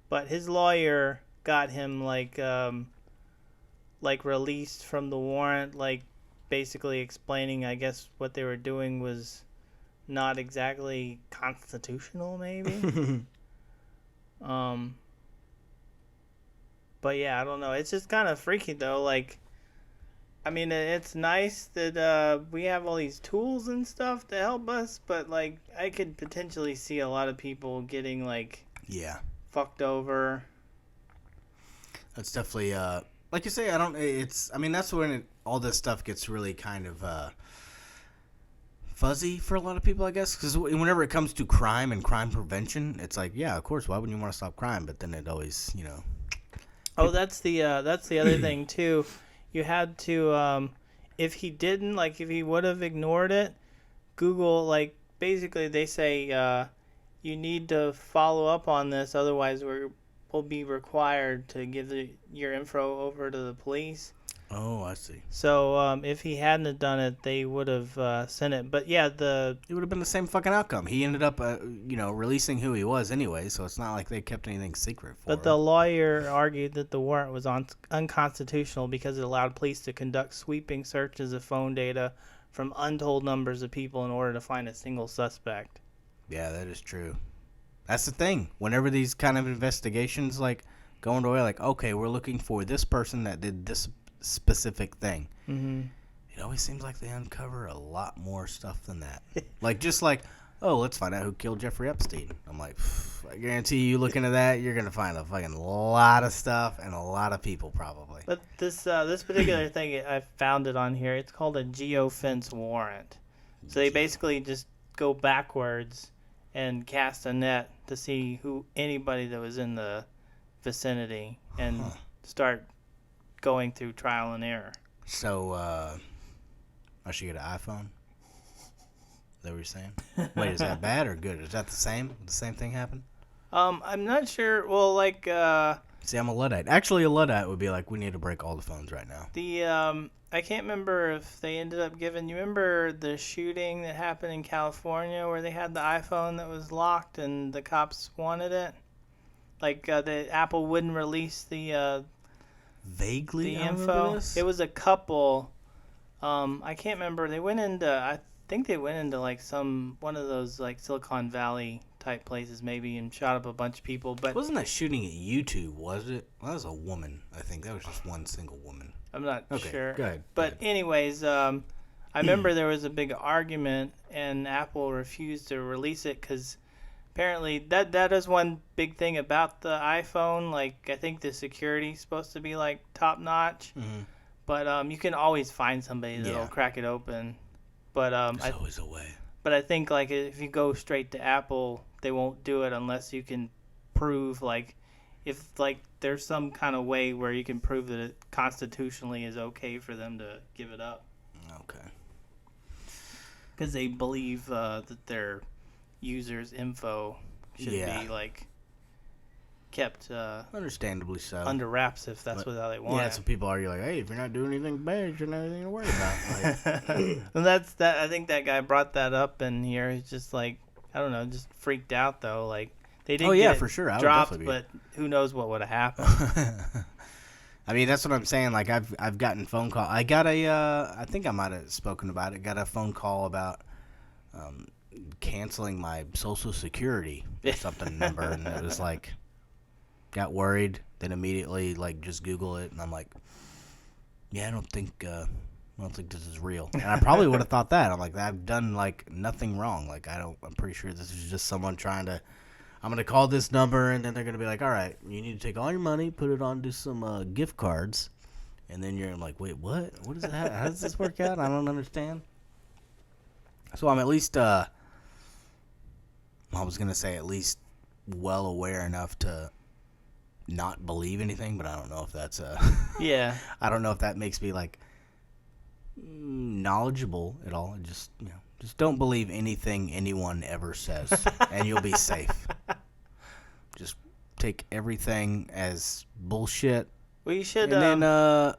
but his lawyer got him like released from the warrant, like basically explaining, I guess, what they were doing was not exactly constitutional, maybe. um, but yeah, I don't know. It's just kind of freaky though. Like, I mean, it's nice that we have all these tools and stuff to help us, but like, I could potentially see a lot of people getting like Yeah. fucked over. That's definitely like you say. I mean, that's when all this stuff gets really kind of fuzzy for a lot of people, I guess. Because whenever it comes to crime and crime prevention, it's like, yeah, of course. Why wouldn't you want to stop crime? But then it always, Oh, that's the other thing too. You had to if he didn't, like, if he would have ignored it, Google, like, basically they say you need to follow up on this, otherwise we'll be required to give your info over to the police. Oh, I see. So if he hadn't have done it, they would have sent it. But yeah, It would have been the same fucking outcome. He ended up, releasing who he was anyway, so it's not like they kept anything secret for him. the lawyer argued that the warrant was unconstitutional because it allowed police to conduct sweeping searches of phone data from untold numbers of people in order to find a single suspect. Yeah, that is true. That's the thing. Whenever these kind of investigations, like, go into a way, like, okay, we're looking for this person that did this specific thing. Mm-hmm. It always seems like they uncover a lot more stuff than that. just like, oh, let's find out who killed Jeffrey Epstein. I'm like, I guarantee you look into that, you're going to find a fucking lot of stuff and a lot of people probably. But this particular thing, I found it on here. It's called a geofence warrant. So they basically just go backwards and cast a net to see anybody that was in the vicinity and start going through trial and error. So, I should get an iPhone? Is that what you're saying? Wait, is that bad or good? Is that the same? The same thing happen? I'm not sure. Well, like, See, I'm a Luddite. Actually, a Luddite would be like, we need to break all the phones right now. I can't remember if they ended up giving. You remember the shooting that happened in California where they had the iPhone that was locked and the cops wanted it? Like, the Apple wouldn't release the Vaguely, the I remember info. this. It was a couple. I can't remember. They went into. I think they went into like one of those like Silicon Valley type places maybe and shot up a bunch of people. But Wasn't that shooting at YouTube? Was it? Well, that was a woman. I think that was just one single woman. I'm not Okay, sure. go ahead. But anyways, I remember there was a big argument and Apple refused to release it because apparently that is one big thing about the iPhone. Like, I think the security's supposed to be like top notch, but you can always find somebody that'll crack it open. But There's always a way. But I think like if you go straight to Apple, they won't do it unless you can prove like if like there's some kind of way where you can prove that it constitutionally is okay for them to give it up. Okay. Because they believe that their users' info should be like kept understandably so under wraps if that's what they want. Yeah, so people argue like, hey, if you're not doing anything bad, you shouldn't have anything to worry about. Like, and that's that. I think that guy brought that up in here. He's just like, I don't know, just freaked out though. Like they didn't get it for sure. I would dropped, definitely be. but who knows what would have happened. I mean, that's what I'm saying. Like, I've gotten phone call. I got I think I might have spoken about it. Got a phone call about canceling my Social Security or something number, and it was like, got worried. Then immediately like just Google it, and I'm like, yeah, I don't think this is real. And I probably would have thought that. I'm like, I've done like nothing wrong. Like I'm pretty sure this is just someone trying to. I'm going to call this number, and then they're going to be like, all right, you need to take all your money, put it onto some gift cards. And then you're like, wait, what? What is that? How does this work out? I don't understand. So I'm at least, I was going to say at least well aware enough to not believe anything, but I don't know if that's yeah. I don't know if that makes me like knowledgeable at all. Just, just don't believe anything anyone ever says, and you'll be safe. Just take everything as bullshit. Well, you should. And then,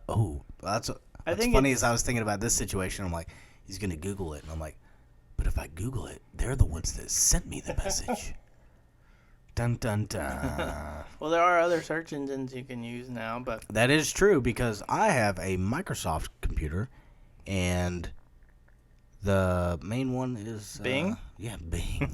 what's I think funny is I was thinking about this situation. I'm like, he's gonna Google it, and I'm like, But if I Google it, they're the ones that sent me the message. Dun dun dun. Well, there are other search engines you can use now, but That is true because I have a Microsoft computer, and the main one is Bing? Yeah, Bing.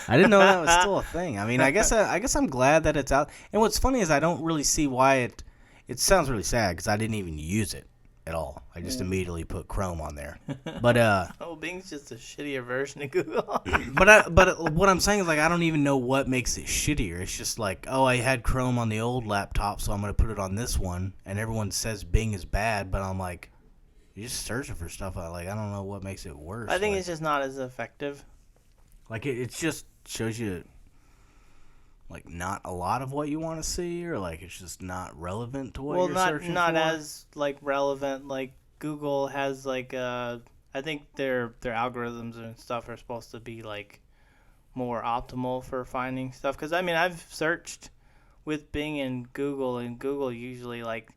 I didn't know that was still a thing. I mean, I guess I'm glad that it's out. And what's funny is I don't really see why it. It sounds really sad because I didn't even use it at all. I just immediately put Chrome on there. But oh, Bing's just a shittier version of Google. but what I'm saying is, like, I don't even know what makes it shittier. It's just like, oh, I had Chrome on the old laptop, so I'm gonna put it on this one, and everyone says Bing is bad, but I'm like, you're just searching for stuff. I don't know what makes it worse. I think like, it's just not as effective. like it just shows you like not a lot of what you want to see, or like it's just not relevant to what you're searching not for. as like relevant. Like Google has like I think their algorithms and stuff are supposed to be like more optimal for finding stuff. Because I mean, I've searched with Bing and Google usually like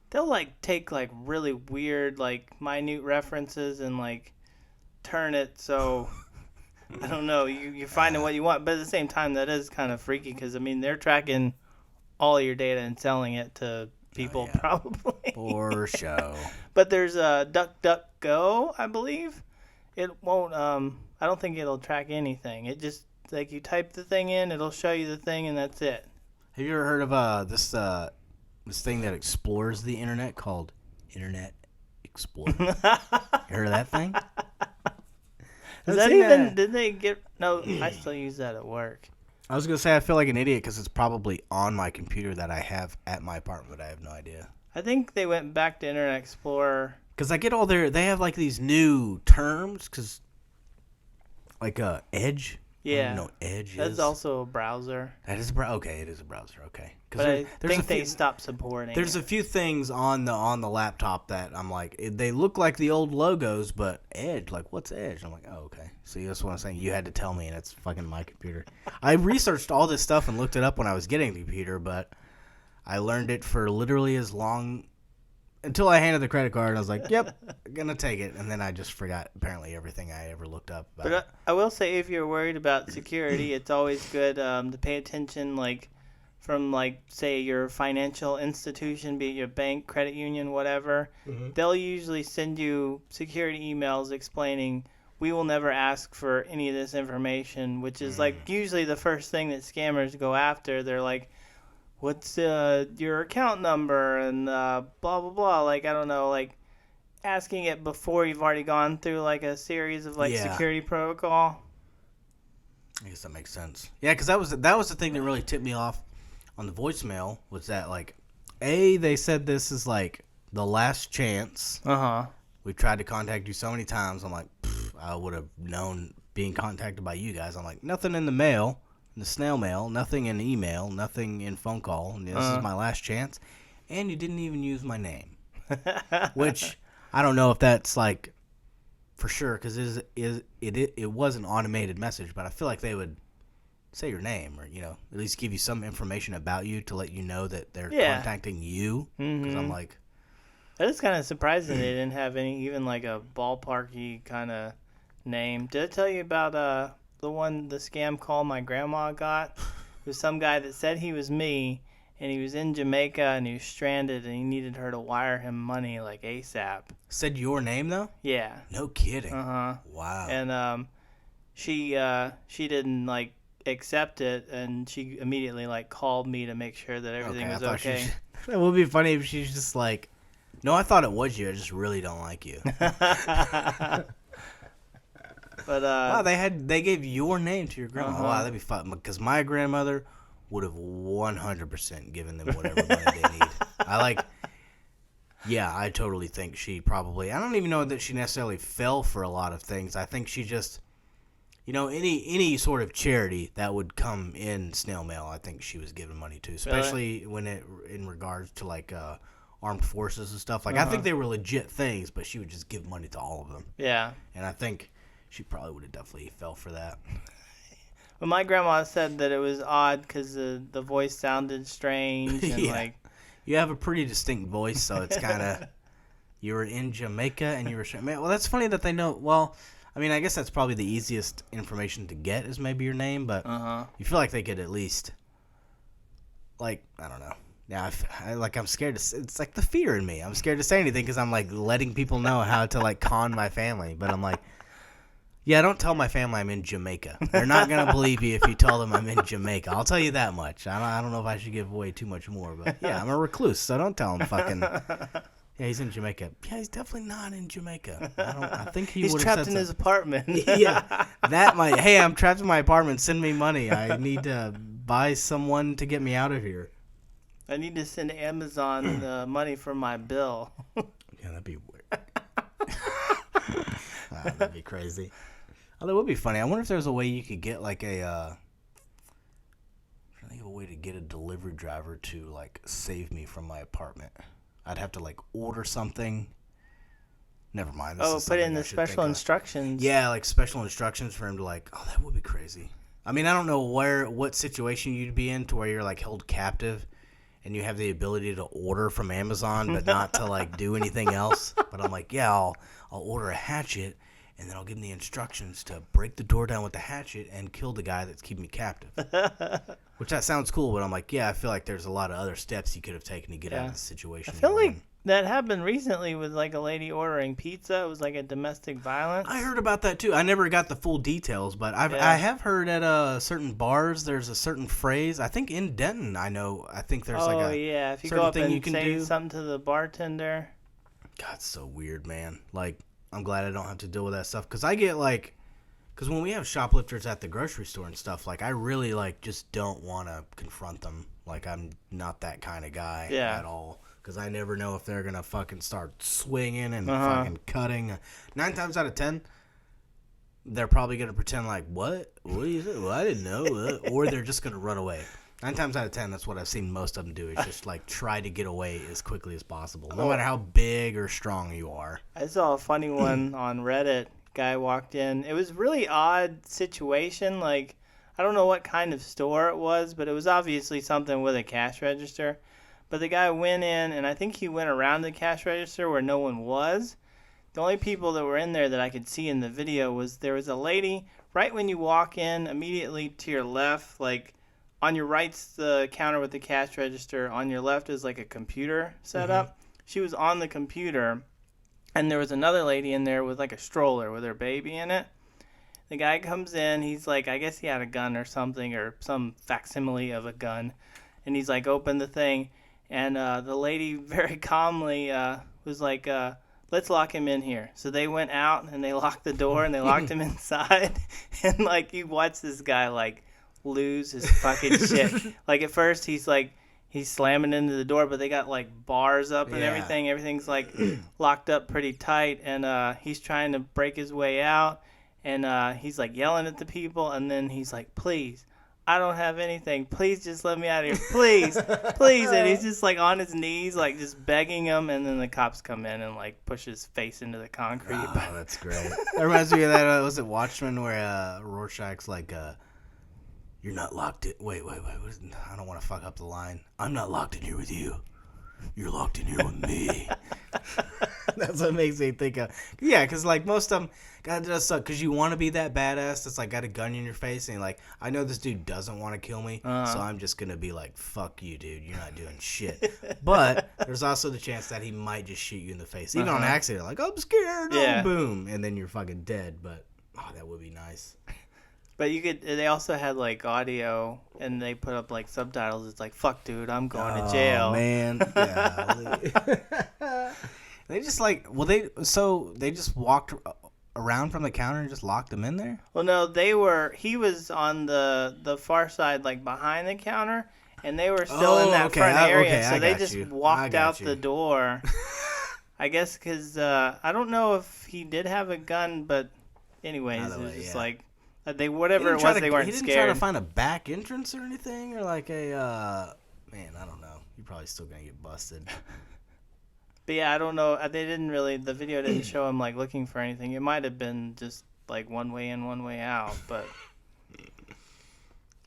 they'll like take like really weird like minute references and like turn it so. I don't know. You're finding what you want, but at the same time, that is kind of freaky because I mean they're tracking all your data and selling it to people probably. For show. But there's DuckDuckGo, I believe. It won't. I don't think it'll track anything. It just like you type the thing in, it'll show you the thing, and that's it. Have you ever heard of this thing that explores the internet called Internet Explorer? You heard of that thing? Is that even? Did they get? No, I still use that at work. I was gonna say I feel like an idiot because it's probably on my computer that I have at my apartment, but I have no idea. I think they went back to Internet Explorer. Because I get all they have like these new terms, because like Edge. Yeah. No, Edge That's is. also a browser. That is a browser. Okay, it is a browser. Okay. But I think they stopped supporting There's it. a few things on the laptop that I'm like, they look like the old logos, but Edge, like, what's Edge? I'm like, oh, okay. See, that's what I'm saying. You had to tell me, and it's fucking my computer. I researched all this stuff and looked it up when I was getting the computer, but I learned it for literally as long until I handed the credit card, and I was like, yep, gonna take it. And then I just forgot apparently everything I ever looked up about But I will say, if you're worried about security, it's always good to pay attention, like, from, like, say, your financial institution, be it your bank, credit union, whatever. Mm-hmm. They'll usually send you security emails explaining, we will never ask for any of this information, which is, like, usually the first thing that scammers go after. They're like, what's your account number and blah, blah, blah. Like, I don't know, like, asking it before you've already gone through, like, a series of, like, security protocol. I guess that makes sense. Yeah, because that was the thing that really tipped me off on the voicemail, was that, like, they said this is, like, the last chance. Uh-huh. We've tried to contact you so many times. I'm like, I would have known being contacted by you guys. I'm like, nothing in the mail, in the snail mail, nothing in email, nothing in phone call. And this is my last chance. And you didn't even use my name. Which, I don't know if that's, like, for sure, because it was an automated message, but I feel like they would say your name, or, you know, at least give you some information about you to let you know that they're contacting you. Because I'm like, that is kind of surprising they didn't have even like a ballparky kind of name. Did I tell you about the scam call my grandma got? It was some guy that said he was me, and he was in Jamaica, and he was stranded, and he needed her to wire him money like ASAP. said your name though? Yeah. No kidding. Uh-huh. Wow. And she didn't like accept it, and she immediately like called me to make sure that everything was okay. It would be funny if she's just like, no, I thought it was you. I just really don't like you. But wow, they gave your name to your grandma. Uh-huh. Wow, that'd be fun. Because my grandmother would have 100% given them whatever money they need. I totally think she probably. I don't even know that she necessarily fell for a lot of things. I think she just, you know, any sort of charity that would come in snail mail, I think she was giving money to, especially when in regards to like armed forces and stuff. Like I think they were legit things, but she would just give money to all of them. Yeah. And I think she probably would have definitely fell for that. But my grandma said that it was odd because the voice sounded strange and Yeah. like. You have a pretty distinct voice, so it's kind of, You were in Jamaica and you were... Man, well, that's funny that they know... Well, I mean, I guess that's probably the easiest information to get is maybe your name, but you feel like they could at least... Like, I don't know. Yeah, I'm scared to... It's like the fear in me. I'm scared to say anything because I'm, like, letting people know how to, like, con my family. But I'm like... Yeah, don't tell my family I'm in Jamaica. They're not going to believe you if you tell them I'm in Jamaica. I'll tell you that much. I don't know if I should give away too much more, but yeah, I'm a recluse, so don't tell him fucking... Yeah, he's in Jamaica. Yeah, he's definitely not in Jamaica. I think he would have said He's trapped in his apartment. Yeah, that might... Hey, I'm trapped in my apartment. Send me money. I need to buy someone to get me out of here. I need to send Amazon the money for my bill. Yeah, that'd be weird. That'd be crazy. Oh, that would be funny. I wonder if there's a way you could get like a think of a way to get a delivery driver to like save me from my apartment. I'd have to like order something. Never mind. Put in the special instructions. Yeah, like special instructions for him to like. Oh, that would be crazy. I mean, I don't know what situation you'd be in to where you're like held captive, and you have the ability to order from Amazon, but not to like do anything else. But I'm like, yeah, I'll order a hatchet. And then I'll give him the instructions to break the door down with the hatchet and kill the guy that's keeping me captive. Which that sounds cool, but I'm like, yeah, I feel like there's a lot of other steps you could have taken to get out of the situation. I feel like that happened recently with like a lady ordering pizza. It was like a domestic violence. I heard about that too. I never got the full details, but I have heard at certain bars there's a certain phrase. I think in Denton, I think there's like a yeah, if you go up and say something to the bartender. God, it's so weird, man. Like, I'm glad I don't have to deal with that stuff because I get like, because when we have shoplifters at the grocery store and stuff, like I really like just don't want to confront them. Like I'm not that kind of guy at all because I never know if they're gonna fucking start swinging and fucking cutting. 9 times out of 10, they're probably gonna pretend like what is it? Well, I didn't know, or they're just gonna run away. 9 times out of 10, that's what I've seen most of them do, is just, like, try to get away as quickly as possible, no matter how big or strong you are. I saw a funny one on Reddit. Guy walked in. It was a really odd situation. Like, I don't know what kind of store it was, but it was obviously something with a cash register. But the guy went in, and I think he went around the cash register where no one was. The only people that were in there that I could see in the video was there was a lady right when you walk in, immediately to your left, like... On your right's the counter with the cash register. On your left is like a computer set up. She was on the computer, and there was another lady in there with like a stroller with her baby in it. The guy comes in. He's like, I guess he had a gun or something, or some facsimile of a gun. And he's like, open the thing. And the lady very calmly was like, let's lock him in here. So they went out, and they locked the door, and they locked him inside. And like, you watch this guy like, lose his fucking shit. Like at first he's slamming into the door, but they got like bars up and everything. Everything's like locked up pretty tight, and he's trying to break his way out, and he's like yelling at the people, and then he's like, please, I don't have anything, please just let me out of here, please, please. And he's just like on his knees, like just begging him, and then the cops come in and like push his face into the concrete. Oh, that's great. That reminds me of that was it Watchmen where Rorschach's like you're not locked in. Wait. I don't want to fuck up the line. I'm not locked in here with you. You're locked in here with me. That's what makes me think of. Yeah, because like most of them, God, it does suck because you want to be that badass that's like got a gun in your face and like, I know this dude doesn't want to kill me, so I'm just going to be like, fuck you, dude. You're not doing shit. But there's also the chance that he might just shoot you in the face. Even on accident. Like, I'm scared. Oh, boom. And then you're fucking dead. But, oh, that would be nice. But they also had like audio, and they put up like subtitles. It's like, fuck, dude, I'm going to jail. Oh, man. Yeah. They just like, they just walked around from the counter and just locked him in there? Well, no, he was on the far side, like behind the counter, and they were still in that front area. So they just walked out the door. I guess because I don't know if he did have a gun, but anyways, it was just like, whatever it was, they weren't scared. He didn't try to find a back entrance or anything, or like a, man, I don't know. You're probably still going to get busted. But yeah, I don't know. The video didn't show him like looking for anything. It might have been just like one way in, one way out, but.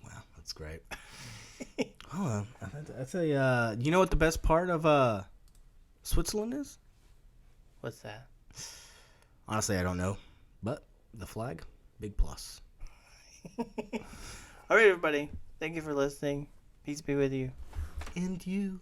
Wow, that's great. Hold on. I tell you, you know what the best part of Switzerland is? What's that? Honestly, I don't know. But the flag, big plus. All right, everybody. Thank you for listening. Peace be with you. And you.